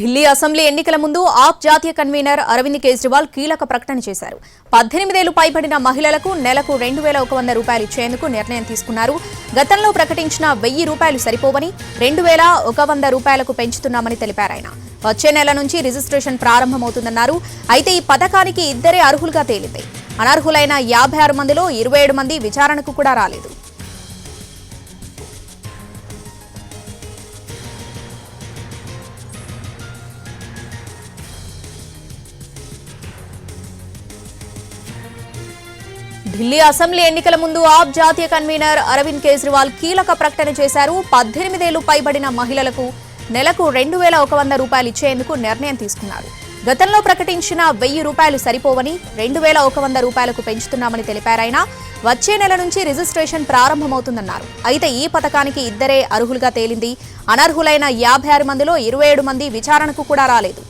Delhi assembly ఎన్నికల ముందు ఆప్ జాతీయ కన్వీనర్ అరవింద్ కేజ్రీవాల్ కీలక ప్రకటన చేశారు. 18 ఏళ్లు పైబడిన మహిళలకు నెలకు 2100 రూపాయలు ఇచ్చేందుకు నిర్ణయం తీసుకున్నారు. గతంలో ప్రకటించిన 1000 రూపాయలు సరిపోవని 2100 రూపాయలకు పెంచుతున్నామని తెలిపారు. ఆయన వచ్చే నెల నుంచి రిజిస్ట్రేషన్ ప్రారంభమవుతుందన్నారు. అయితే ఈ పథకానికి ఇద్దరే అర్హులుగా తేలింది. అనర్హులైన 56 మందిలో 27 మంది విచారణకు కూడా రాలేదు. ఢిల్లీ అసెంబ్లీ ఎన్నికల ముందు ఆప్ జాతీయ కన్వీనర్ అరవింద్ కేజ్రీవాల్ కీలక ప్రకటన చేశారు. 18 ఏళ్లు పైబడిన మహిళలకు నెలకు 2100 రూపాయలు ఇచ్చేందుకు నిర్ణయం తీసుకున్నారు. గతంలో ప్రకటించిన 1000 రూపాయలు సరిపోవని 2100 రూపాయలకు పెంచుతున్నామని తెలిపారాయన. వచ్చే నెల నుంచి రిజిస్ట్రేషన్ ప్రారంభమవుతుందన్నారు. అయితే ఈ పథకానికి ఇద్దరే అర్హులుగా తేలింది. అనర్హులైన 56 మందిలో 27 మంది విచారణకు కూడా రాలేదు.